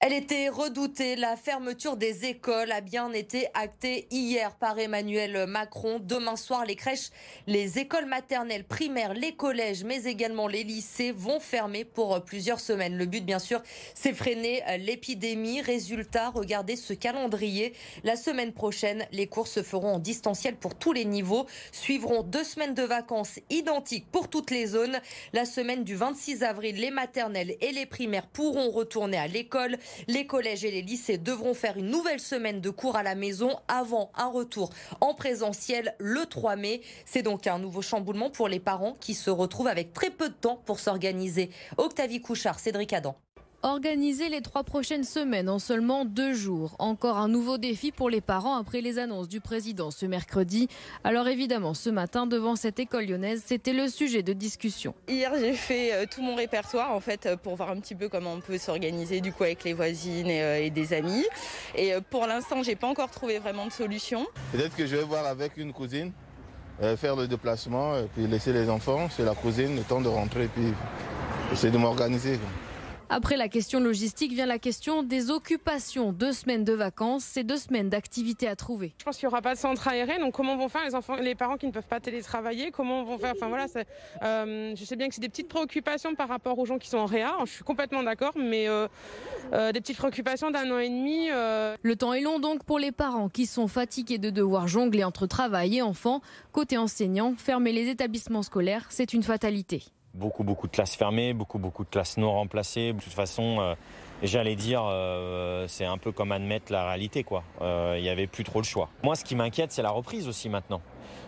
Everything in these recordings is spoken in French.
Elle était redoutée. La fermeture des écoles a bien été actée hier par Emmanuel Macron. Demain soir, les crèches, les écoles maternelles, primaires, les collèges, mais également les lycées vont fermer pour plusieurs semaines. Le but, bien sûr, c'est freiner l'épidémie. Résultat, regardez ce calendrier. La semaine prochaine, les cours se feront en distanciel pour tous les niveaux. Suivront 2 semaines de vacances identiques pour toutes les zones. La semaine du 26 avril, les maternelles et les primaires pourront retourner à l'école. Les collèges et les lycées devront faire une nouvelle semaine de cours à la maison avant un retour en présentiel le 3 mai. C'est donc un nouveau chamboulement pour les parents qui se retrouvent avec très peu de temps pour s'organiser. Octavie Couchard, Cédric Adam. Organiser les 3 prochaines semaines en seulement 2 jours. Encore un nouveau défi pour les parents après les annonces du président ce mercredi. Alors évidemment, ce matin, devant cette école lyonnaise, c'était le sujet de discussion. Hier, j'ai fait tout mon répertoire en fait pour voir un petit peu comment on peut s'organiser du coup avec les voisines et des amis. Et pour l'instant, j'ai pas encore trouvé vraiment de solution. Peut-être que je vais voir avec une cousine, faire le déplacement, puis laisser les enfants chez la cousine, le temps de rentrer, puis essayer de m'organiser. Après la question logistique vient la question des occupations. 2 semaines de vacances, c'est 2 semaines d'activités à trouver. Je pense qu'il n'y aura pas de centre aéré, donc comment vont faire les parents qui ne peuvent pas télétravailler, comment vont faire, enfin voilà, je sais bien que c'est des petites préoccupations par rapport aux gens qui sont en réa, je suis complètement d'accord, mais des petites préoccupations d'1 an et demi. Le temps est long donc pour les parents qui sont fatigués de devoir jongler entre travail et enfants. Côté enseignants, fermer les établissements scolaires, c'est une fatalité. Beaucoup de classes fermées, beaucoup de classes non remplacées. De toute façon, j'allais dire, c'est un peu comme admettre la réalité, quoi. Il n'y avait plus trop le choix. Moi, ce qui m'inquiète, c'est la reprise aussi maintenant.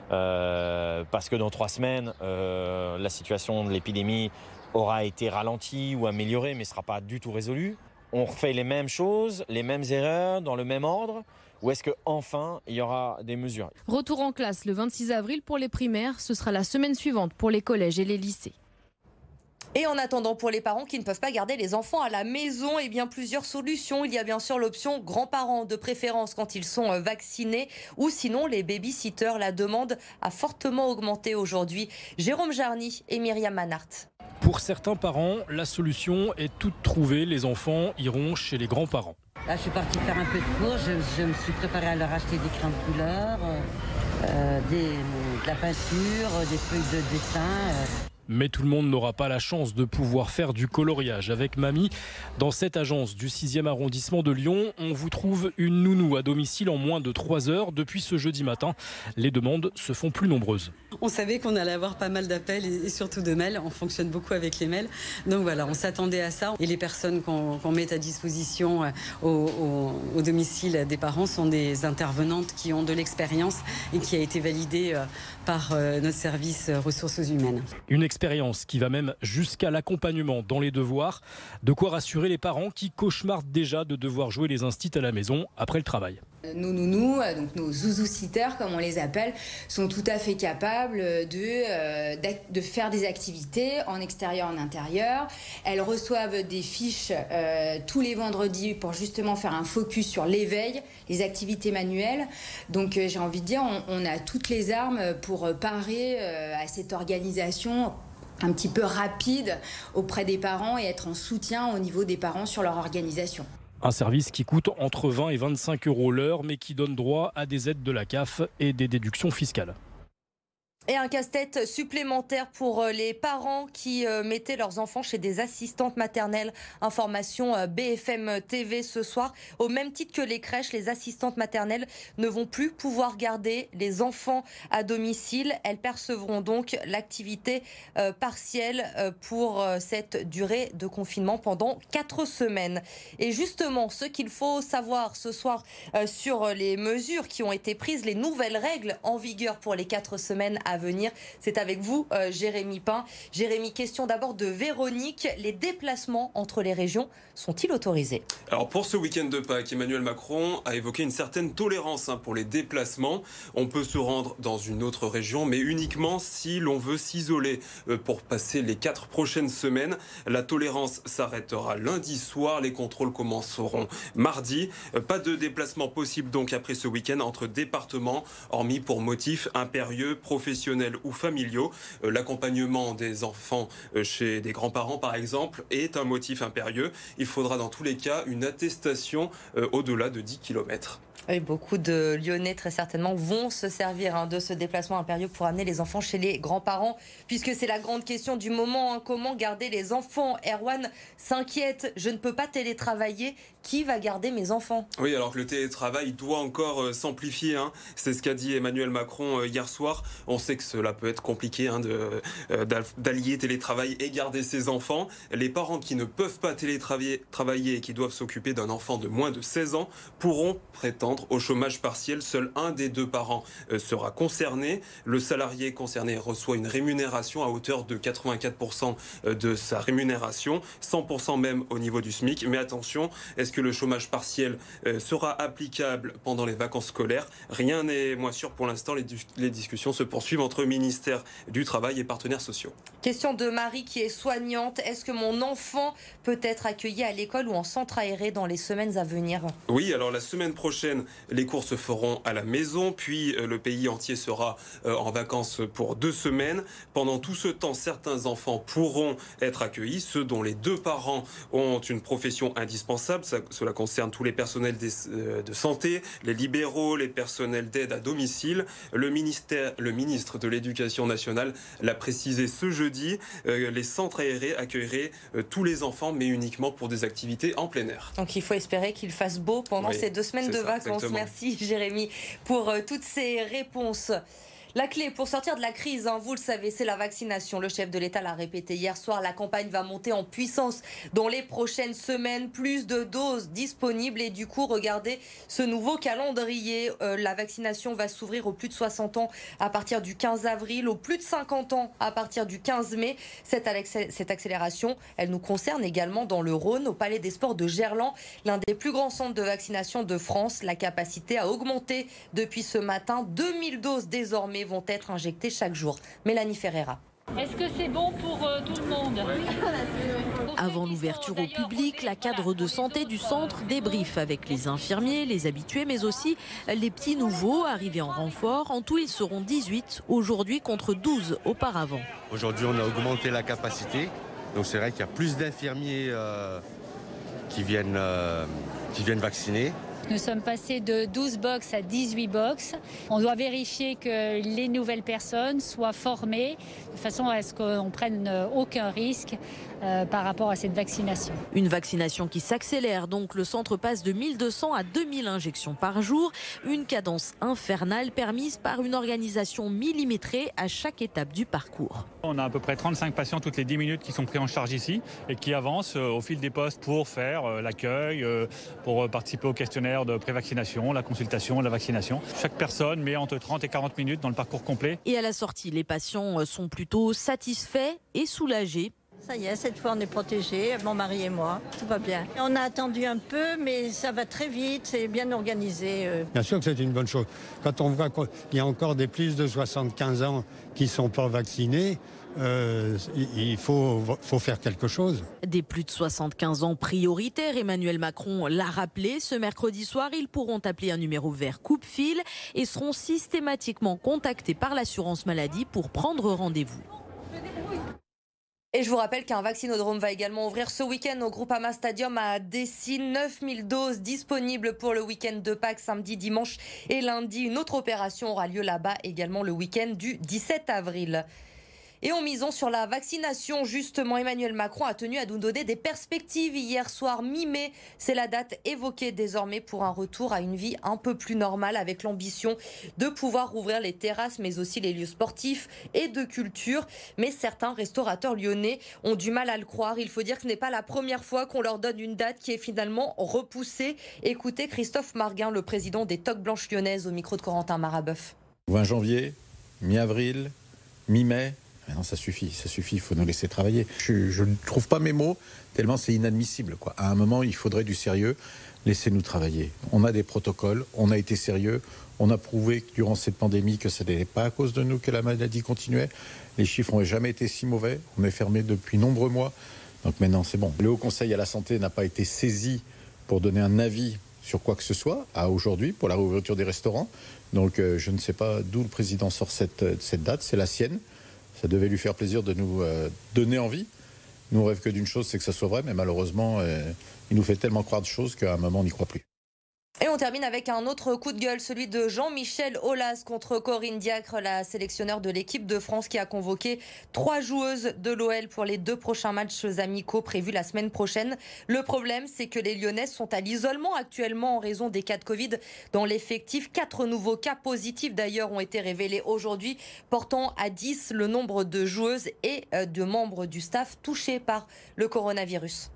Parce que dans 3 semaines, la situation de l'épidémie aura été ralentie ou améliorée, mais ne sera pas du tout résolue. On refait les mêmes choses, les mêmes erreurs, dans le même ordre. Ou est-ce qu'enfin, il y aura des mesures ? Retour en classe le 26 avril pour les primaires. Ce sera la semaine suivante pour les collèges et les lycées. Et en attendant, pour les parents qui ne peuvent pas garder les enfants à la maison, eh bien plusieurs solutions. Il y a bien sûr l'option grands-parents, de préférence quand ils sont vaccinés, ou sinon les baby-sitters. La demande a fortement augmenté aujourd'hui. Jérôme Jarny et Myriam Manart. Pour certains parents, la solution est toute trouvée. Les enfants iront chez les grands-parents. Là, je suis partie faire un peu de cours. Je me suis préparée à leur acheter des crayons de couleur, de la peinture, des feuilles de dessin. Mais tout le monde n'aura pas la chance de pouvoir faire du coloriage avec mamie. Dans cette agence du 6e arrondissement de Lyon, on vous trouve une nounou à domicile en moins de 3 heures. Depuis ce jeudi matin, les demandes se font plus nombreuses. On savait qu'on allait avoir pas mal d'appels et surtout de mails. On fonctionne beaucoup avec les mails. Donc voilà, on s'attendait à ça. Et les personnes qu'on met à disposition au domicile des parents sont des intervenantes qui ont de l'expérience et qui a été validée par notre service ressources humaines. Une expérience qui va même jusqu'à l'accompagnement dans les devoirs. De quoi rassurer les parents qui cauchemardent déjà de devoir jouer les instits à la maison après le travail. Nos nounous, donc nos zouzou-sitters comme on les appelle, sont tout à fait capables de faire des activités en extérieur, en intérieur. Elles reçoivent des fiches tous les vendredis pour justement faire un focus sur l'éveil, les activités manuelles. Donc j'ai envie de dire, on a toutes les armes pour parer à cette organisation un petit peu rapide auprès des parents et être en soutien au niveau des parents sur leur organisation. Un service qui coûte entre 20 et 25 € l'heure, mais qui donne droit à des aides de la CAF et des déductions fiscales. Et un casse-tête supplémentaire pour les parents qui mettaient leurs enfants chez des assistantes maternelles. Information BFM TV ce soir. Au même titre que les crèches, les assistantes maternelles ne vont plus pouvoir garder les enfants à domicile. Elles percevront donc l'activité partielle pour cette durée de confinement pendant 4 semaines. Et justement, ce qu'il faut savoir ce soir sur les mesures qui ont été prises, les nouvelles règles en vigueur pour les 4 semaines à venir. C'est avec vous, Jérémy Pain. Jérémy, question d'abord de Véronique. Les déplacements entre les régions sont-ils autorisés ? Alors pour ce week-end de Pâques, Emmanuel Macron a évoqué une certaine tolérance pour les déplacements. On peut se rendre dans une autre région, mais uniquement si l'on veut s'isoler pour passer les 4 prochaines semaines. La tolérance s'arrêtera lundi soir. Les contrôles commenceront mardi. Pas de déplacement possible donc après ce week-end entre départements, hormis pour motif impérieux professionnel professionnels ou familiaux. L'accompagnement des enfants chez des grands-parents, par exemple, est un motif impérieux. Il faudra dans tous les cas une attestation au-delà de 10 km. Et beaucoup de Lyonnais, très certainement, vont se servir de ce déplacement impérieux pour amener les enfants chez les grands-parents, puisque c'est la grande question du moment. Comment garder les enfants? Erwan s'inquiète. Je ne peux pas télétravailler. Qui va garder mes enfants? Oui, alors que le télétravail doit encore s'amplifier. C'est ce qu'a dit Emmanuel Macron hier soir. On sait que cela peut être compliqué d'allier télétravail et garder ses enfants. Les parents qui ne peuvent pas télétravailler et qui doivent s'occuper d'un enfant de moins de 16 ans pourront prétendre au chômage partiel. Seul un des deux parents sera concerné. Le salarié concerné reçoit une rémunération à hauteur de 84% de sa rémunération, 100% même au niveau du SMIC. Mais attention, est-ce que le chômage partiel sera applicable pendant les vacances scolaires? Rien n'est moins sûr pour l'instant. Les discussions se poursuivent entre ministère du Travail et partenaires sociaux. Question de Marie qui est soignante. Est-ce que mon enfant peut être accueilli à l'école ou en centre aéré dans les semaines à venir? Oui, alors la semaine prochaine, les cours se feront à la maison, puis le pays entier sera en vacances pour 2 semaines. Pendant tout ce temps, certains enfants pourront être accueillis, ceux dont les deux parents ont une profession indispensable. Cela concerne tous les personnels de santé, les libéraux, les personnels d'aide à domicile. Le ministre de l'Éducation nationale l'a précisé ce jeudi. Les centres aérés accueilleraient tous les enfants, mais uniquement pour des activités en plein air. Donc il faut espérer qu'il fasse beau pendant ces 2 semaines de vacances. Exactement. Merci Jérémy pour toutes ces réponses. La clé pour sortir de la crise, vous le savez, c'est la vaccination. Le chef de l'État l'a répété hier soir, la campagne va monter en puissance dans les prochaines semaines. Plus de doses disponibles et du coup, regardez ce nouveau calendrier. La vaccination va s'ouvrir aux plus de 60 ans à partir du 15 avril, aux plus de 50 ans à partir du 15 mai. Cette accélération, elle nous concerne également dans le Rhône, au Palais des Sports de Gerland, l'un des plus grands centres de vaccination de France. La capacité a augmenté depuis ce matin. 2000 doses désormais vont être injectés chaque jour. Mélanie Ferreira. Est-ce que c'est bon pour tout le monde? Avant l'ouverture au public, la cadre de santé du centre débriefe avec les infirmiers, les habitués, mais aussi les petits nouveaux arrivés en renfort. En tout, ils seront 18 aujourd'hui contre 12 auparavant. Aujourd'hui, on a augmenté la capacité. Donc c'est vrai qu'il y a plus d'infirmiers qui viennent vacciner. Nous sommes passés de 12 box à 18 box. On doit vérifier que les nouvelles personnes soient formées de façon à ce qu'on ne prenne aucun risque par rapport à cette vaccination. Une vaccination qui s'accélère donc. Le centre passe de 1200 à 2000 injections par jour. Une cadence infernale permise par une organisation millimétrée à chaque étape du parcours. On a à peu près 35 patients toutes les 10 minutes qui sont pris en charge ici et qui avancent au fil des postes pour faire l'accueil, pour participer au questionnaire de prévaccination, la consultation, la vaccination. Chaque personne met entre 30 et 40 minutes dans le parcours complet. Et à la sortie, les patients sont plutôt satisfaits et soulagés. Ça y est, cette fois on est protégés, mon mari et moi, tout va bien. On a attendu un peu, mais ça va très vite, c'est bien organisé. Bien sûr que c'est une bonne chose. Quand on voit qu'il y a encore des plus de 75 ans qui ne sont pas vaccinés, il faut faire quelque chose. Des plus de 75 ans prioritaires, Emmanuel Macron l'a rappelé. Ce mercredi soir, ils pourront appeler un numéro vert coupe-fil et seront systématiquement contactés par l'assurance maladie pour prendre rendez-vous. Et je vous rappelle qu'un vaccinodrome va également ouvrir ce week-end au Groupama Stadium à Dessines. 9000 doses disponibles pour le week-end de Pâques, samedi, dimanche et lundi. Une autre opération aura lieu là-bas également le week-end du 17 avril. Et en misant sur la vaccination, justement, Emmanuel Macron a tenu à nous donner des perspectives hier soir, mi-mai. C'est la date évoquée désormais pour un retour à une vie un peu plus normale, avec l'ambition de pouvoir rouvrir les terrasses, mais aussi les lieux sportifs et de culture. Mais certains restaurateurs lyonnais ont du mal à le croire. Il faut dire que ce n'est pas la première fois qu'on leur donne une date qui est finalement repoussée. Écoutez Christophe Marguin, le président des Toques Blanches lyonnaises, au micro de Corentin Marabeuf. 20 janvier, mi-avril, mi-mai. Non, ça suffit, il faut nous laisser travailler. Je ne trouve pas mes mots, tellement c'est inadmissible, quoi. À un moment, il faudrait du sérieux. Laissez-nous travailler. On a des protocoles, on a été sérieux, on a prouvé durant cette pandémie que ce n'était pas à cause de nous que la maladie continuait. Les chiffres n'ont jamais été si mauvais, on est fermé depuis nombreux mois. Donc maintenant, c'est bon. Le Haut Conseil à la Santé n'a pas été saisi pour donner un avis sur quoi que ce soit à aujourd'hui pour la réouverture des restaurants. Donc je ne sais pas d'où le président sort cette date, c'est la sienne. Ça devait lui faire plaisir de nous donner envie. Nous on rêve que d'une chose, c'est que ça soit vrai, mais malheureusement, il nous fait tellement croire de choses qu'à un moment on n'y croit plus. Et on termine avec un autre coup de gueule, celui de Jean-Michel Aulas contre Corinne Diacre, la sélectionneur de l'équipe de France qui a convoqué 3 joueuses de l'OL pour les 2 prochains matchs amicaux prévus la semaine prochaine. Le problème, c'est que les Lyonnaises sont à l'isolement actuellement en raison des cas de Covid dans l'effectif. 4 nouveaux cas positifs d'ailleurs ont été révélés aujourd'hui, portant à 10 le nombre de joueuses et de membres du staff touchés par le coronavirus.